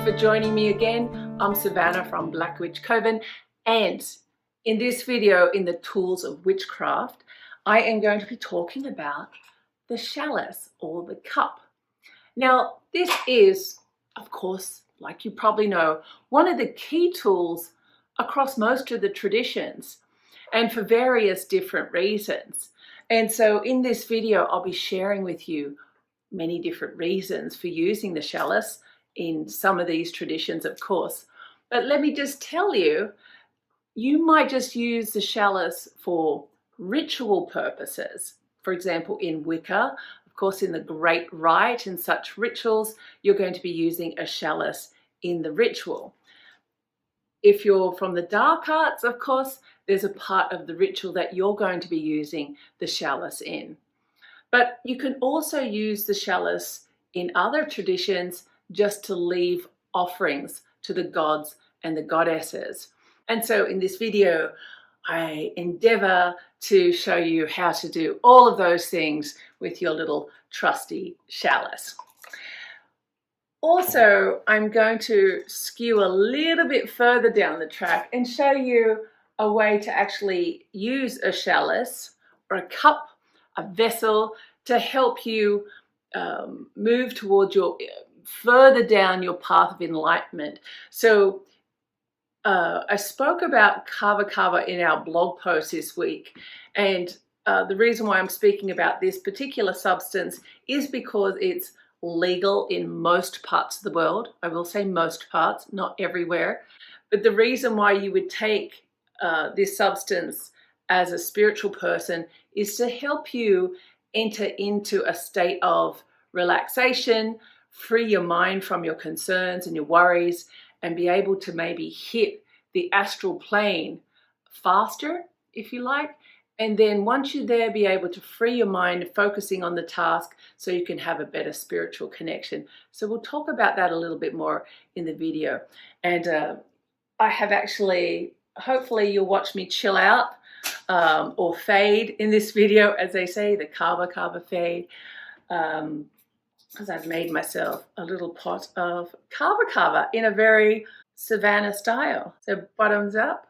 for joining me again. I'm Savannah from Black Witch Coven, and in this video, in the tools of witchcraft, I am going to be talking about the chalice or the cup. Now, this is, of course, like you probably know, one of the key tools across most of the traditions, and for various different reasons. And so in this video, I'll be sharing with you many different reasons for using the chalice in some of these traditions, of course. But let me just tell you, you might just use the chalice for ritual purposes. For example, in Wicca, of course, in the Great Rite and such rituals, you're going to be using a chalice in the ritual. If you're from the dark arts, of course, there's a part of the ritual that you're going to be using the chalice in. But you can also use the chalice in other traditions just to leave offerings to the gods and the goddesses. And so in this video, I endeavor to show you how to do all of those things with your little trusty chalice. Also, I'm going to skew a little bit further down the track and show you a way to actually use a chalice or a cup, a vessel, to help you move towards your further down your path of enlightenment. So I spoke about kava kava in our blog post this week, and the reason why I'm speaking about this particular substance is because it's legal in most parts of the world. I will say most parts, not everywhere. But the reason why you would take this substance as a spiritual person is to help you enter into a state of relaxation, free your mind from your concerns and your worries, and be able to maybe hit the astral plane faster, if you like. And then once you're there, be able to free your mind, focusing on the task so you can have a better spiritual connection. So we'll talk about that a little bit more in the video. And I have actually, hopefully you'll watch me chill out or fade in this video, as they say, the kava kava fade. Because I've made myself a little pot of kava kava in a very Savannah style. So bottoms up.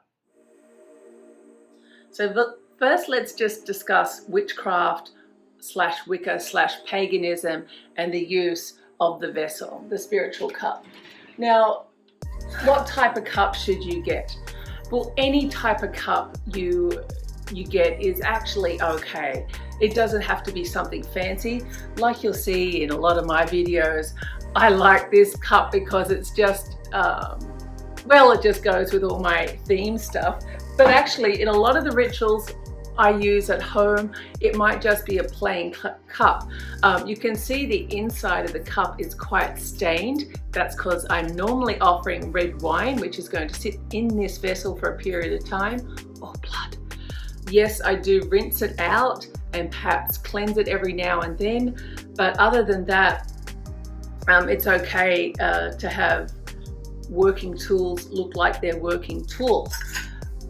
So first, let's just discuss witchcraft / Wicca / paganism and the use of the vessel, the spiritual cup. Now, what type of cup should you get? Well, any type of cup you get is actually okay. It doesn't have to be something fancy. Like you'll see in a lot of my videos, I like this cup because it's just, well, it just goes with all my theme stuff. But actually, in a lot of the rituals I use at home, it might just be a plain cup. You can see the inside of the cup is quite stained. That's because I'm normally offering red wine, which is going to sit in this vessel for a period of time, or blood. Yes, I do rinse it out and perhaps cleanse it every now and then, but other than that, it's okay to have working tools look like they're working tools.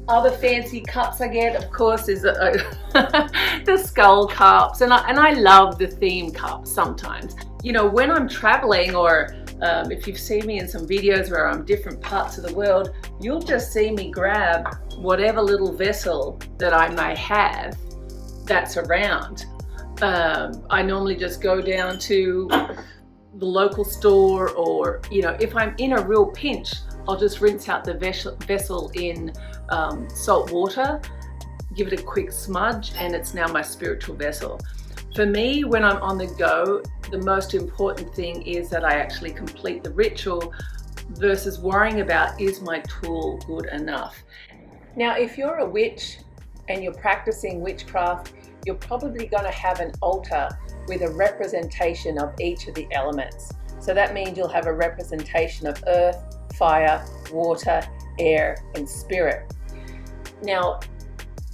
Other fancy cups I get, of course, is the skull cups, and I love the theme cups sometimes. You know, when I'm traveling, or if you've seen me in some videos where I'm different parts of the world, you'll just see me grab whatever little vessel that I may have that's around. I normally just go down to the local store, or, you know, if I'm in a real pinch, I'll just rinse out the vessel in salt water, give it a quick smudge, and it's now my spiritual vessel. For me, when I'm on the go, the most important thing is that I actually complete the ritual versus worrying about, is my tool good enough? Now, if you're a witch and you're practicing witchcraft, you're probably going to have an altar with a representation of each of the elements. So that means you'll have a representation of earth, fire, water, air, and spirit. Now,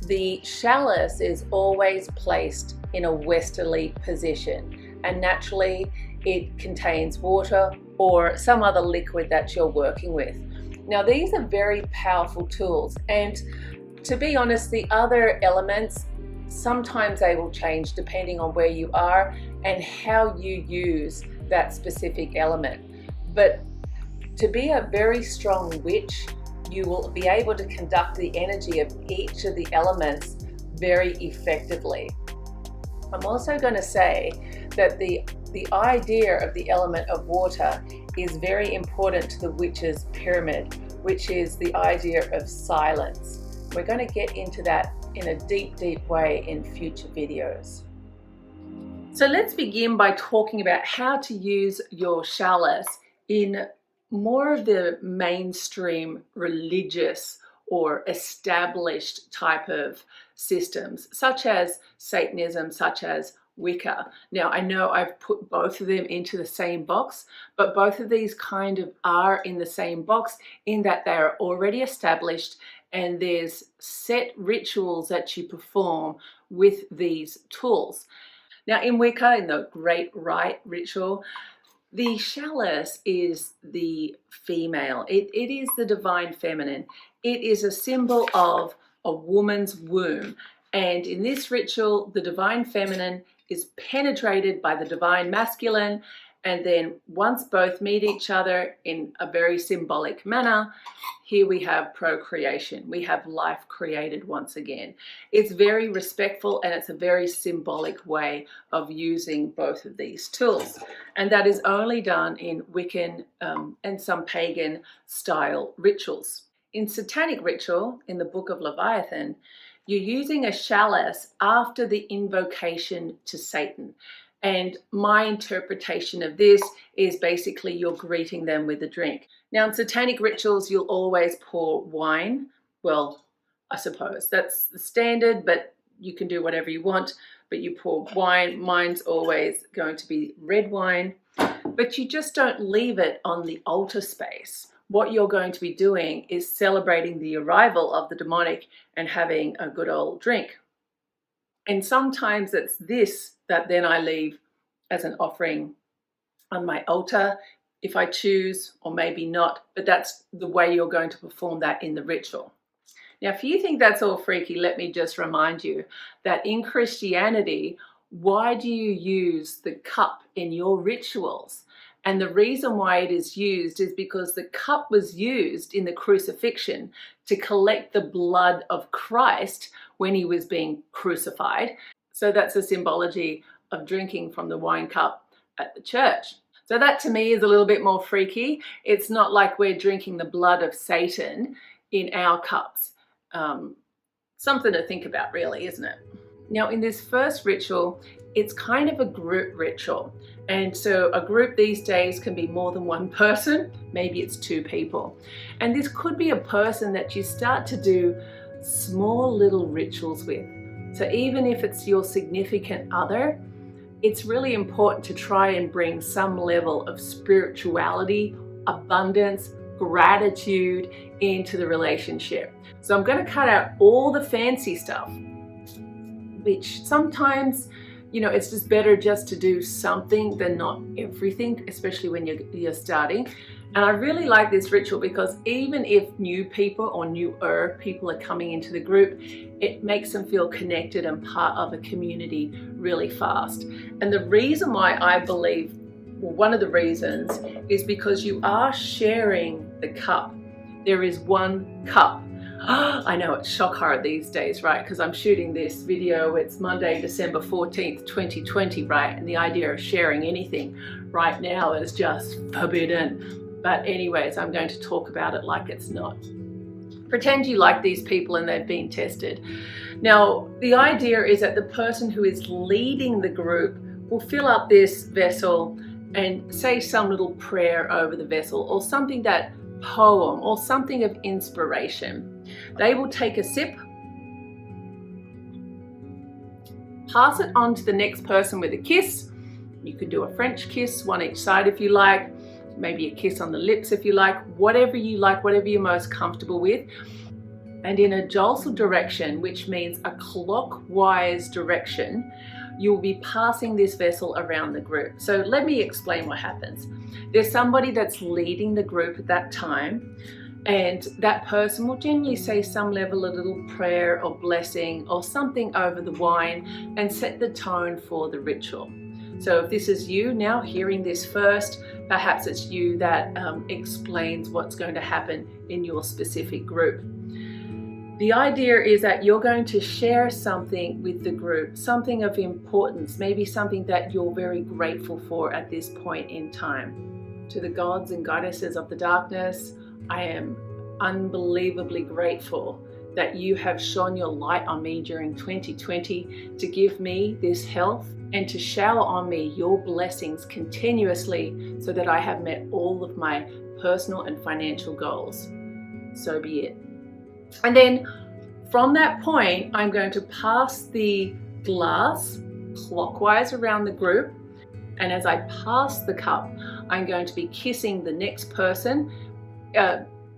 the chalice is always placed in a westerly position, and naturally it contains water or some other liquid that you're working with. Now, these are very powerful tools, and to be honest, the other elements, sometimes they will change depending on where you are and how you use that specific element. But to be a very strong witch, you will be able to conduct the energy of each of the elements very effectively. I'm also going to say that the idea of the element of water is very important to the witch's pyramid, which is the idea of silence. We're going to get into that in a deep way in future videos. So let's begin by talking about how to use your chalice in more of the mainstream religious or established type of systems, such as Satanism, such as Wicca. Now, I know I've put both of them into the same box, but both of these kind of are in the same box in that they are already established and there's set rituals that you perform with these tools. Now, in Wicca, in the Great Rite ritual, the chalice is the female. It is the divine feminine. It is a symbol of a woman's womb. And in this ritual, the divine feminine is penetrated by the divine masculine. And then once both meet each other in a very symbolic manner, here we have procreation. We have life created once again. It's very respectful and it's a very symbolic way of using both of these tools. And that is only done in Wiccan and some pagan style rituals. In satanic ritual, in the book of Leviathan, you're using a chalice after the invocation to Satan. And my interpretation of this is basically you're greeting them with a drink. Now, in satanic rituals, you'll always pour wine. Well, I suppose that's the standard, but you can do whatever you want. But you pour wine. Mine's always going to be red wine. But you just don't leave it on the altar space. What you're going to be doing is celebrating the arrival of the demonic and having a good old drink. And sometimes it's this that then I leave as an offering on my altar if I choose, or maybe not, but that's the way you're going to perform that in the ritual. Now, if you think that's all freaky, let me just remind you that in Christianity, why do you use the cup in your rituals? And the reason why it is used is because the cup was used in the crucifixion to collect the blood of Christ when he was being crucified. So that's a symbology of drinking from the wine cup at the church. So that to me is a little bit more freaky. It's not like we're drinking the blood of Satan in our cups. Something to think about really, isn't it? Now in this first ritual, it's kind of a group ritual. And so a group these days can be more than one person, maybe it's 2 people. And this could be a person that you start to do small little rituals with. So even if it's your significant other, it's really important to try and bring some level of spirituality, abundance, gratitude into the relationship. So I'm going to cut out all the fancy stuff, which sometimes, you know, it's just better just to do something than not everything, especially when you're starting. And I really like this ritual because even if new people or newer people are coming into the group, it makes them feel connected and part of a community really fast. And the reason why I believe, well, one of the reasons is because you are sharing the cup. There is one cup. I know it's shock horror these days, right? Because I'm shooting this video, it's Monday, December 14th, 2020, right? And the idea of sharing anything right now is just forbidden. But anyways, I'm going to talk about it like it's not. Pretend you like these people and they've been tested. Now, the idea is that the person who is leading the group will fill up this vessel and say some little prayer over the vessel or something, that poem or something of inspiration. They will take a sip, pass it on to the next person with a kiss. You could do a French kiss, one each side if you like, maybe a kiss on the lips if you like, whatever you're most comfortable with. And in a joltsel direction, which means a clockwise direction, you'll be passing this vessel around the group. So let me explain what happens. There's somebody that's leading the group at that time, and that person will generally say some level, a little prayer or blessing or something over the wine and set the tone for the ritual. So if this is you now hearing this first, perhaps it's you that explains what's going to happen in your specific group. The idea is that you're going to share something with the group, something of importance, maybe something that you're very grateful for at this point in time. To the gods and goddesses of the darkness, I am unbelievably grateful that you have shone your light on me during 2020 to give me this health and to shower on me your blessings continuously so that I have met all of my personal and financial goals. So be it. And then from that point, I'm going to pass the glass clockwise around the group. And as I pass the cup, I'm going to be kissing the next person,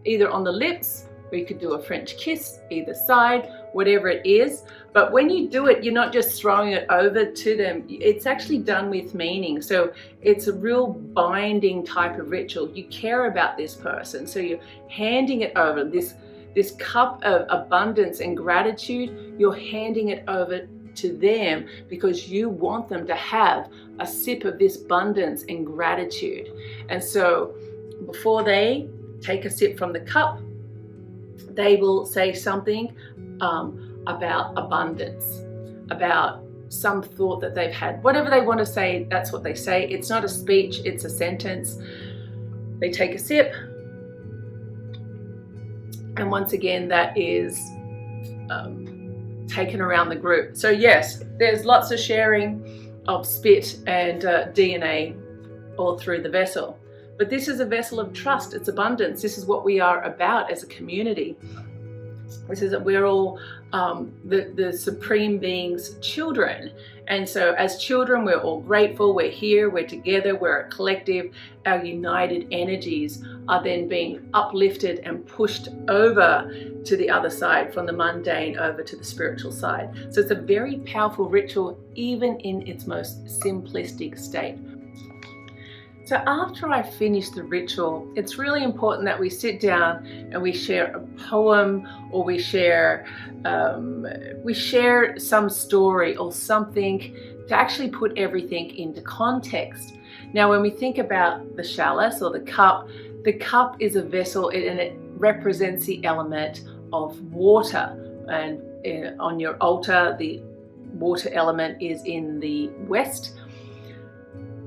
either on the lips, or you could do a French kiss, either side, whatever it is. But when you do it, you're not just throwing it over to them. It's actually done with meaning. So it's a real binding type of ritual. You care about this person. So you're handing it over. This cup of abundance and gratitude, you're handing it over to them because you want them to have a sip of this abundance and gratitude. And so before they take a sip from the cup, they will say something about abundance, about some thought that they've had. Whatever they want to say, that's what they say. It's not a speech, it's a sentence. They take a sip. And once again, that is taken around the group. So yes, there's lots of sharing of spit and DNA all through the vessel. But this is a vessel of trust. It's abundance. This is what we are about as a community. This is that we're all the Supreme Being's children. And so as children, we're all grateful. We're here. We're together. We're a collective. Our united energies are then being uplifted and pushed over to the other side, from the mundane over to the spiritual side. So it's a very powerful ritual, even in its most simplistic state. So after I finish the ritual, it's really important that we sit down and we share a poem, or we share some story or something to actually put everything into context. Now, when we think about the chalice or the cup is a vessel and it represents the element of water. And on your altar, the water element is in the west.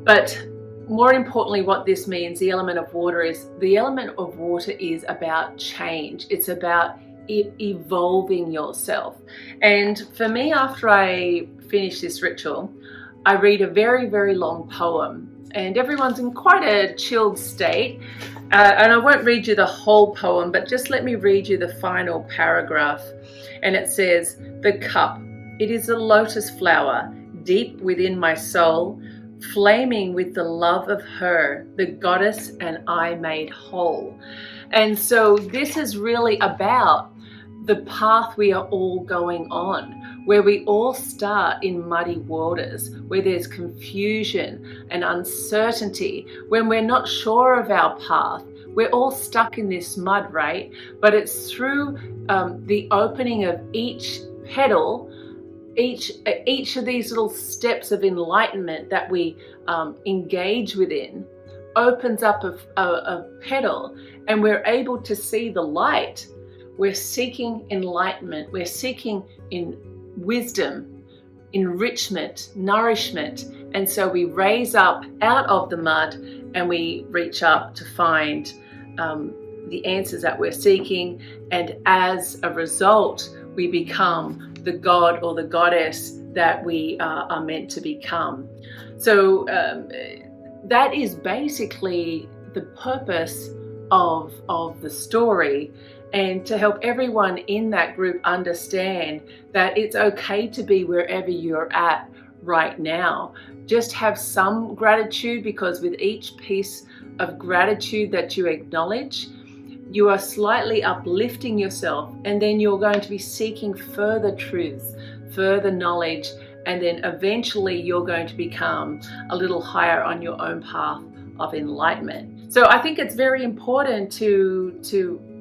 But more importantly, what this means, the element of water is about change. It's about evolving yourself. And for me, after I finish this ritual, I read a very, very long poem. And everyone's in quite a chilled state. And I won't read you the whole poem, but just let me read you the final paragraph. And it says, "The cup, it is a lotus flower deep within my soul, flaming with the love of her, the goddess and I made whole." And so this is really about the path we are all going on, where we all start in muddy waters, where there's confusion and uncertainty, when we're not sure of our path. We're all stuck in this mud, right? But it's through the opening of each petal, each of these little steps of enlightenment that we engage within opens up a petal, and we're able to see the light. We're seeking enlightenment. We're seeking in wisdom, enrichment, nourishment. And so we raise up out of the mud and we reach up to find the answers that we're seeking. And as a result, we become the god or the goddess that we are meant to become. So that is basically the purpose of the story, and to help everyone in that group understand that it's okay to be wherever you're at right now. Just have some gratitude, because with each piece of gratitude that you acknowledge, you are slightly uplifting yourself, and then you're going to be seeking further truths, further knowledge, and then eventually you're going to become a little higher on your own path of enlightenment. So I think it's very important to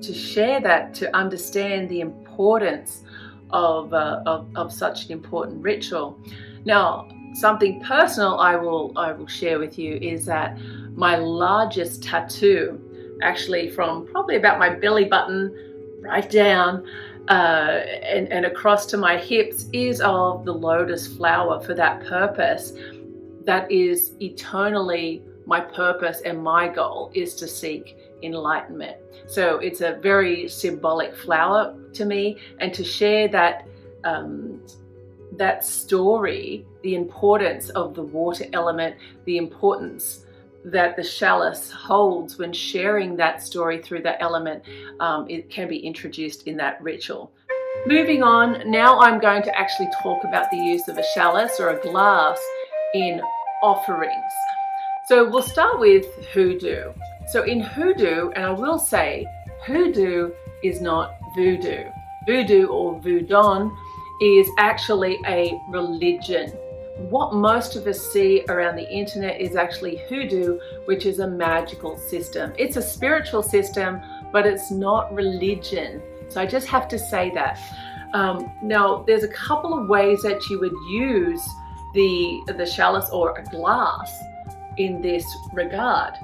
share that, to understand the importance of such an important ritual. Now, something personal I will share with you is that my largest tattoo, actually from probably about my belly button right down and across to my hips, is of the lotus flower for that purpose. That is eternally my purpose, and my goal is to seek enlightenment. So it's a very symbolic flower to me, and to share that that story, the importance of the water element, the importance that the chalice holds when sharing that story through that element, it can be introduced in that ritual. Moving on, now I'm going to actually talk about the use of a chalice or a glass in offerings. So we'll start with hoodoo. So in hoodoo, and I will say, hoodoo is not voodoo. Voodoo or voodoo is actually a religion. What most of us see around the internet is actually hoodoo, which is a magical system. It's a spiritual system, but it's not religion. So I just have to say that. Now, there's a couple of ways that you would use the chalice or a glass in this regard.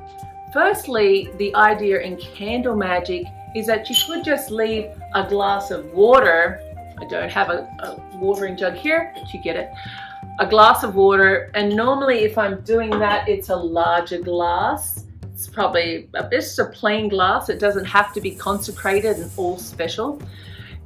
Firstly, the idea in candle magic is that you could just leave a glass of water. I don't have a watering jug here, but you get it. A glass of water, and normally if I'm doing that, it's a larger glass. It's probably just a plain glass. It doesn't have to be consecrated and all special.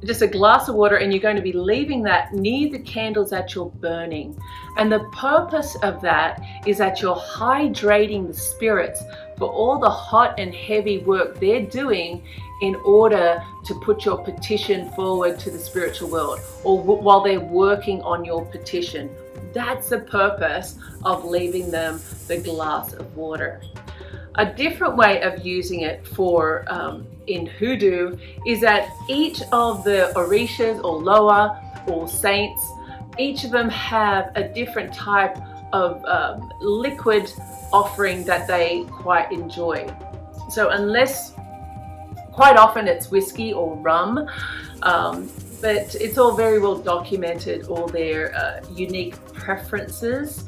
Just a glass of water, and you're going to be leaving that near the candles that you're burning. And the purpose of that is that you're hydrating the spirits for all the hot and heavy work they're doing in order to put your petition forward to the spiritual world, or while they're working on your petition. That's the purpose of leaving them the glass of water. A different way of using it for in hoodoo is that each of the orishas or loa or saints, each of them have a different type of liquid offering that they quite enjoy. So quite often it's whiskey or rum, but it's all very well documented, all their unique preferences.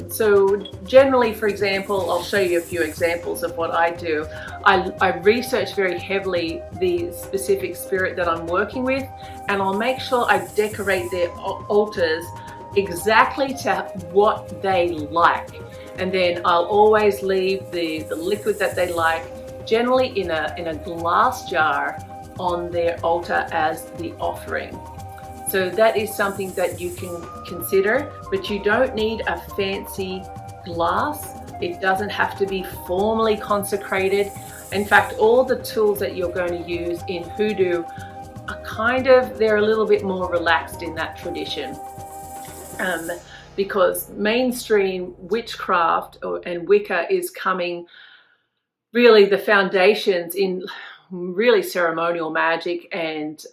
So generally, for example, I'll show you a few examples of what I do. I research very heavily the specific spirit that I'm working with, and I'll make sure I decorate their altars exactly to what they like. And then I'll always leave the liquid that they like, generally in a glass jar, on their altar as the offering. So that is something that you can consider, but you don't need a fancy glass. It doesn't have to be formally consecrated. In fact, all the tools that you're going to use in hoodoo are they're a little bit more relaxed in that tradition. Because mainstream witchcraft and Wicca is coming, really the foundations in really ceremonial magic and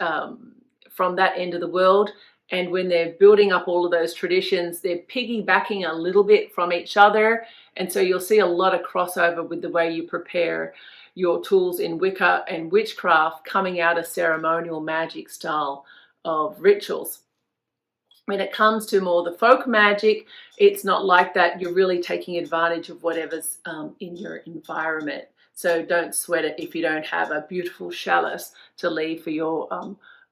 from that end of the world. And when they're building up all of those traditions, they're piggybacking a little bit from each other. And so you'll see a lot of crossover with the way you prepare your tools in Wicca and witchcraft coming out of ceremonial magic style of rituals. When it comes to more the folk magic, it's not like that. You're really taking advantage of whatever's in your environment. So don't sweat it if you don't have a beautiful chalice to leave for your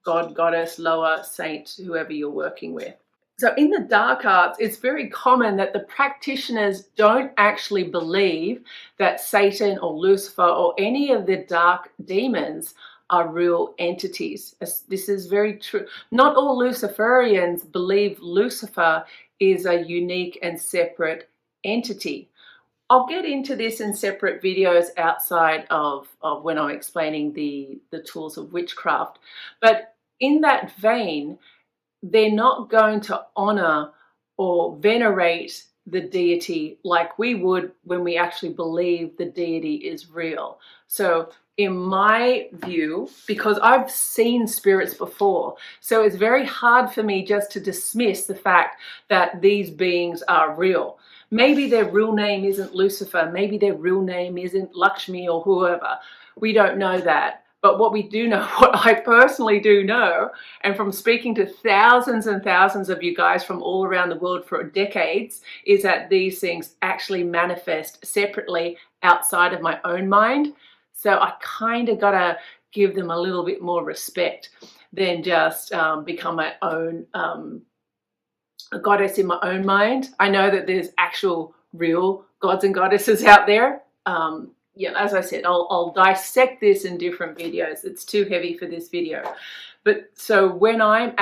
god, goddess, loa, saint, whoever you're working with. So in the dark arts, it's very common that the practitioners don't actually believe that Satan or Lucifer or any of the dark demons are real entities. This is very true. Not all Luciferians believe Lucifer is a unique and separate entity. I'll get into this in separate videos outside of when I'm explaining the tools of witchcraft. But in that vein, they're not going to honor or venerate the deity like we would when we actually believe the deity is real. So in my view, because I've seen spirits before, so it's very hard for me just to dismiss the fact that these beings are real. Maybe their real name isn't Lucifer, maybe their real name isn't Lakshmi or whoever. We don't know that. But what we do know, what I personally do know, and from speaking to thousands and thousands of you guys from all around the world for decades, is that these things actually manifest separately outside of my own mind. So I kind of got to give them a little bit more respect than just become my own a goddess in my own mind. I know that there's actual real gods and goddesses out there. Yeah, as I said, I'll dissect this in different videos. It's too heavy for this video. But so when I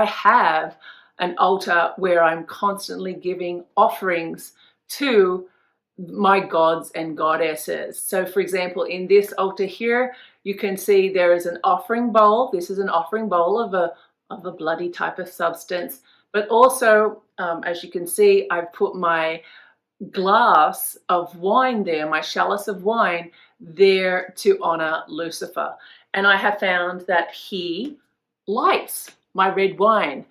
have an altar where I'm constantly giving offerings to my gods and goddesses. So for example, in this altar here, you can see there is an offering bowl. This is an offering bowl of a bloody type of substance. But also, as you can see, I've put my glass of wine there, my chalice of wine there to honor Lucifer. And I have found that he likes my red wine.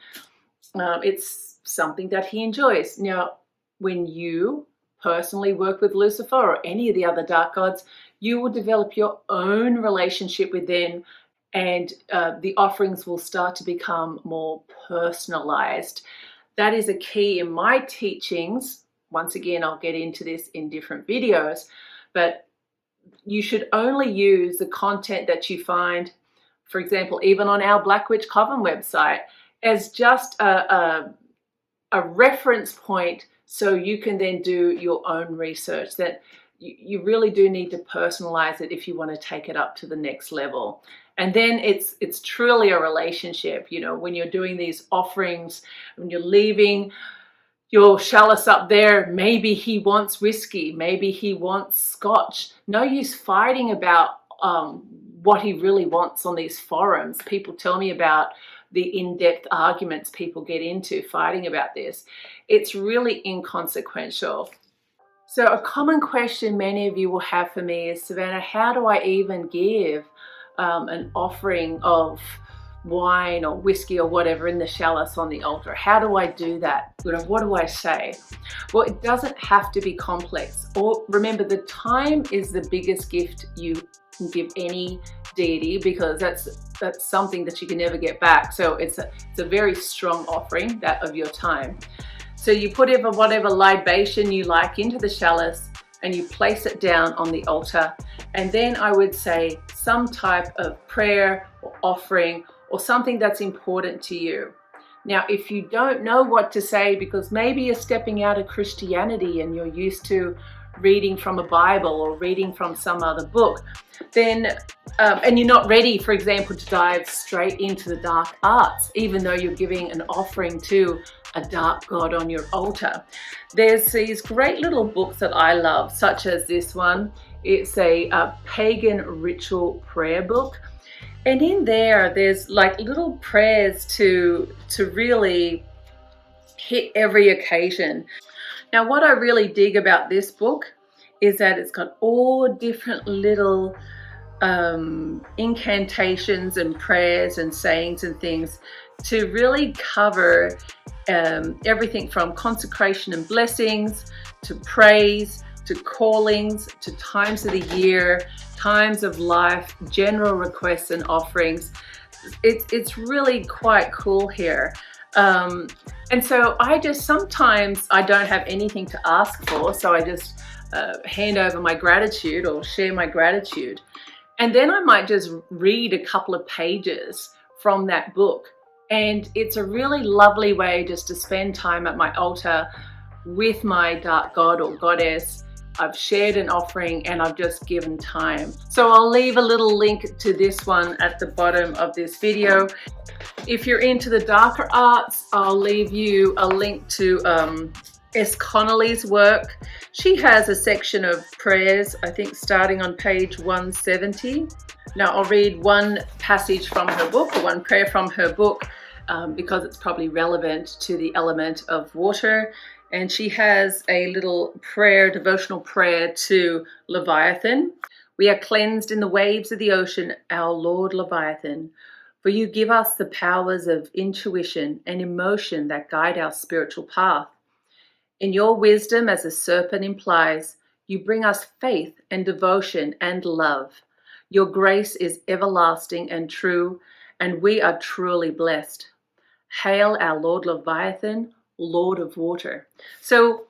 It's something that he enjoys. Now, when you personally work with Lucifer or any of the other dark gods, you will develop your own relationship with them, and the offerings will start to become more personalized. That is a key in my teachings. Once again, I'll get into this in different videos, but you should only use the content that you find, for example, even on our Black Witch Coven website, as just a reference point, so you can then do your own research. That you really do need to personalize it if you want to take it up to the next level. And then it's truly a relationship. You know, when you're doing these offerings, when you're leaving your chalice up there, maybe he wants whiskey, maybe he wants scotch. No use fighting about what he really wants on these forums. People tell me about the in-depth arguments people get into fighting about this. It's really inconsequential. So a common question many of you will have for me is, Savannah, how do I even give an offering of wine or whiskey or whatever in the chalice on the altar? How do I do that? What do I say? Well, it doesn't have to be complex. Or remember, the time is the biggest gift you can give any deity, because that's something that you can never get back. So it's a very strong offering, that of your time. So you put whatever libation you like into the chalice and you place it down on the altar. And then I would say some type of prayer or offering or something that's important to you. Now, if you don't know what to say, because maybe you're stepping out of Christianity and you're used to reading from a Bible or reading from some other book, then and you're not ready, for example, to dive straight into the dark arts, even though you're giving an offering to a dark god on your altar. There's these great little books that I love, such as this one. It's a pagan ritual prayer book. And in there's like little prayers to really hit every occasion. Now, what I really dig about this book is that it's got all different little incantations and prayers and sayings and things to really cover everything from consecration and blessings to praise to callings to times of the year, times of life, general requests and offerings. It's really quite cool here. And so sometimes I don't have anything to ask for, so I just hand over my gratitude or share my gratitude. And then I might just read a couple of pages from that book. And it's a really lovely way just to spend time at my altar with my dark god or goddess. I've shared an offering and I've just given time. So I'll leave a little link to this one at the bottom of this video. If you're into the darker arts, I'll leave you a link to S. Connolly's work. She has a section of prayers, I think starting on page 170. Now I'll read one passage from her book, or one prayer from her book, because it's probably relevant to the element of water. And she has a little prayer, devotional prayer to Leviathan. We are cleansed in the waves of the ocean, our Lord Leviathan, for you give us the powers of intuition and emotion that guide our spiritual path. In your wisdom, as the serpent implies, you bring us faith and devotion and love. Your grace is everlasting and true, and we are truly blessed. Hail our Lord Leviathan, Lord of water. So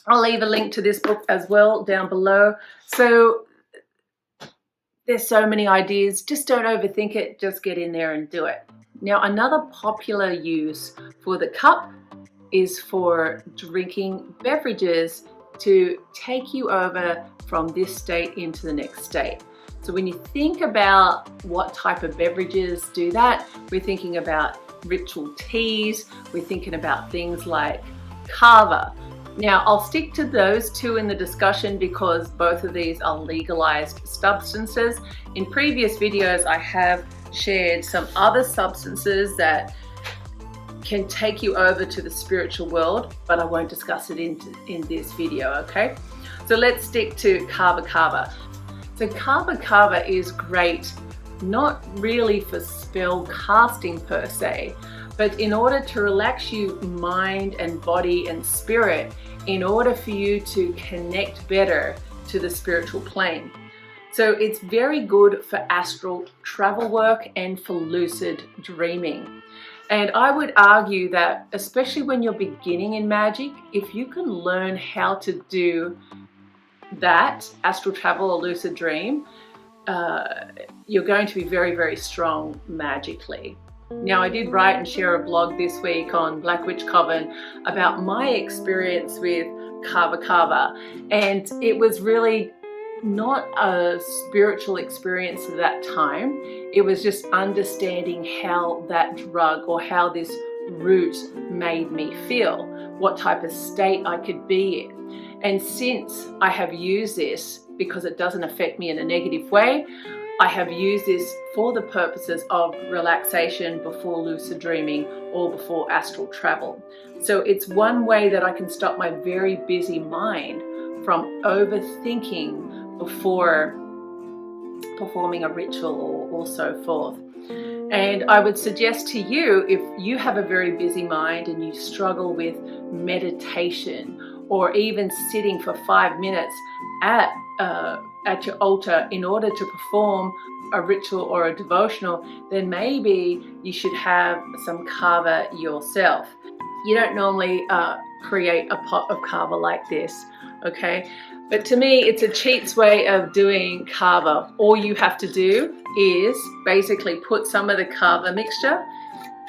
I'll leave a link to this book as well down below. So there's so many ideas. Just don't overthink it. Just get in there and do it. Now, another popular use for the cup is for drinking beverages to take you over from this state into the next state. So when you think about what type of beverages do that, we're thinking about ritual teas, we're thinking about things like kava. Now, I'll stick to those two in the discussion because both of these are legalized substances. In previous videos, I have shared some other substances that can take you over to the spiritual world, but I won't discuss it in this video, okay? So let's stick to kava kava. So kava kava is great, not really for spell casting per se, but in order to relax you mind and body and spirit, in order for you to connect better to the spiritual plane. So it's very good for astral travel work and for lucid dreaming. And I would argue that, especially when you're beginning in magic, if you can learn how to do that, astral travel or lucid dream, you're going to be very, very strong magically. Now, I did write and share a blog this week on Black Witch Coven about my experience with kava kava, and it was really not a spiritual experience at that time. It was just understanding how that drug or how this root made me feel, what type of state I could be in. And since I have used this, because it doesn't affect me in a negative way, I have used this for the purposes of relaxation before lucid dreaming or before astral travel. So it's one way that I can stop my very busy mind from overthinking before performing a ritual or so forth. And I would suggest to you, if you have a very busy mind and you struggle with meditation or even sitting for 5 minutes at your altar in order to perform a ritual or a devotional, then maybe you should have some kava yourself. You don't normally create a pot of kava like this, okay? But to me, it's a cheats way of doing kava. All you have to do is basically put some of the kava mixture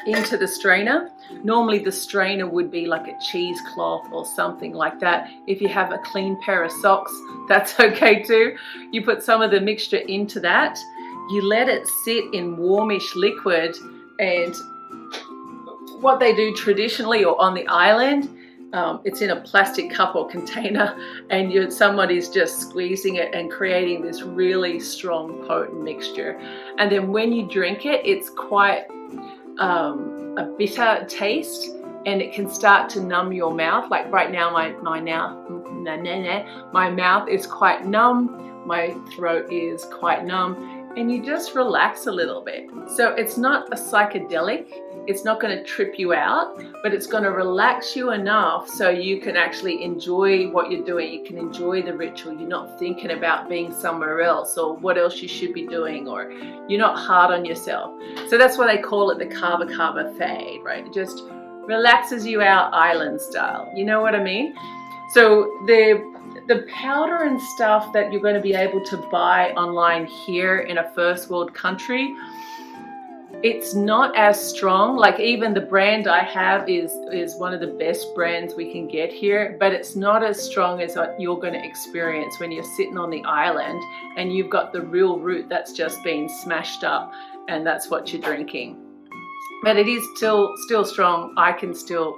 into the strainer. Normally the strainer would be like a cheesecloth or something like that. If you have a clean pair of socks, that's okay too. You put some of the mixture into that. You let it sit in warmish liquid, and what they do traditionally or on the island, it's in a plastic cup or container, and somebody's just squeezing it and creating this really strong, potent mixture. And then when you drink it, it's quite a bitter taste, and it can start to numb your mouth. Like right now, my mouth is quite numb, my throat is quite numb, and you just relax a little bit. So it's not a psychedelic. It's not going to trip you out, but it's going to relax you enough so you can actually enjoy what you're doing. You can enjoy the ritual. You're not thinking about being somewhere else or what else you should be doing, or you're not hard on yourself. So that's why they call it the kava kava fade, right? It just relaxes you out island style. You know what I mean? So the powder and stuff that you're going to be able to buy online here in a first world country, it's not as strong. Like even the brand I have is one of the best brands we can get here, but it's not as strong as what you're going to experience when you're sitting on the island and you've got the real root that's just been smashed up, and that's what you're drinking. But it is still strong. I can still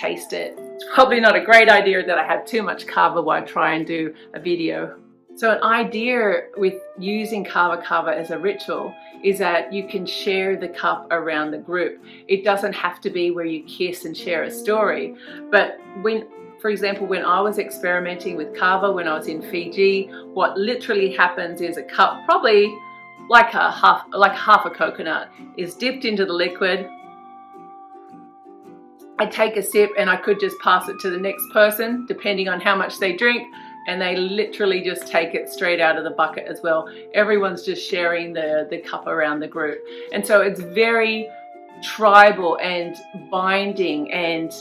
taste it. It's probably not a great idea that I have too much kava while I try and do a video. So an idea with using kava kava as a ritual is that you can share the cup around the group. It doesn't have to be where you kiss and share a story. But for example, when I was experimenting with kava when I was in Fiji, what literally happens is a cup, probably like half a coconut, is dipped into the liquid. I take a sip and I could just pass it to the next person, depending on how much they drink. and they literally just take it straight out of the bucket as well. Everyone's just sharing the cup around the group. And so it's very tribal and binding, and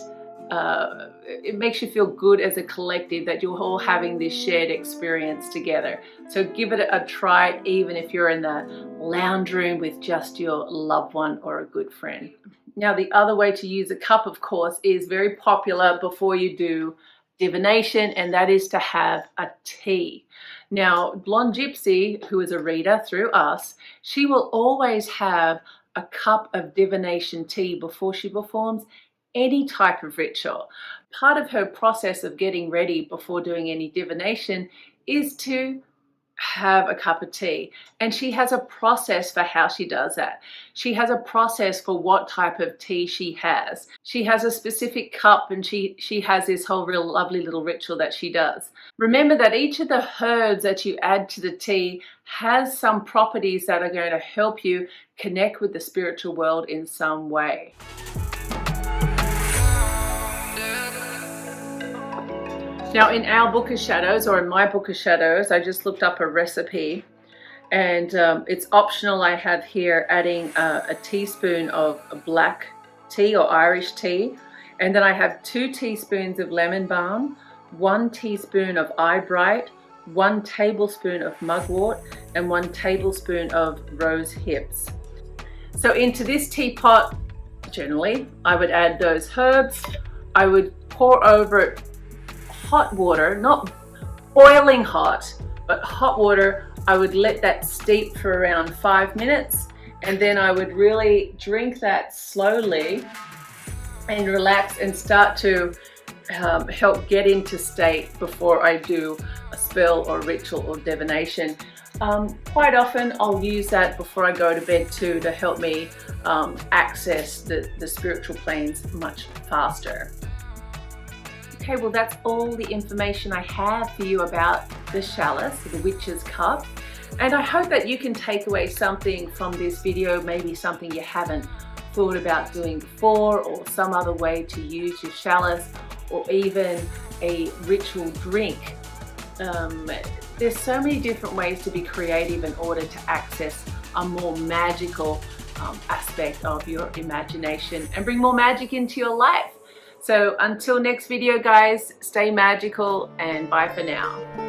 it makes you feel good as a collective that you're all having this shared experience together. So give it a try, even if you're in the lounge room with just your loved one or a good friend. Now, the other way to use a cup, of course, is very popular before you do divination, and that is to have a tea. Now, Blonde Gypsy, who is a reader through us, she will always have a cup of divination tea before she performs any type of ritual. Part of her process of getting ready before doing any divination is to have a cup of tea, and she has a process for how she does that. She has a process for what type of tea she has. She has a specific cup, and she has this whole real lovely little ritual that she does. Remember that each of the herbs that you add to the tea has some properties that are going to help you connect with the spiritual world in some way. Now, in our Book of Shadows, or in my Book of Shadows, I just looked up a recipe, and it's optional. I have here adding a teaspoon of black tea or Irish tea, and then I have 2 teaspoons of lemon balm, 1 teaspoon of eyebright, 1 tablespoon of mugwort, and 1 tablespoon of rose hips. So into this teapot, generally, I would add those herbs. I would pour over it hot water, not boiling hot, but hot water. I would let that steep for around 5 minutes, and then I would really drink that slowly and relax and start to help get into state before I do a spell or ritual or divination. Quite often I'll use that before I go to bed too, to help me access the spiritual planes much faster. Okay, well, that's all the information I have for you about the chalice, the witch's cup. And I hope that you can take away something from this video, maybe something you haven't thought about doing before, or some other way to use your chalice, or even a ritual drink. There's so many different ways to be creative in order to access a more magical aspect of your imagination and bring more magic into your life. So until next video, guys, stay magical, and bye for now.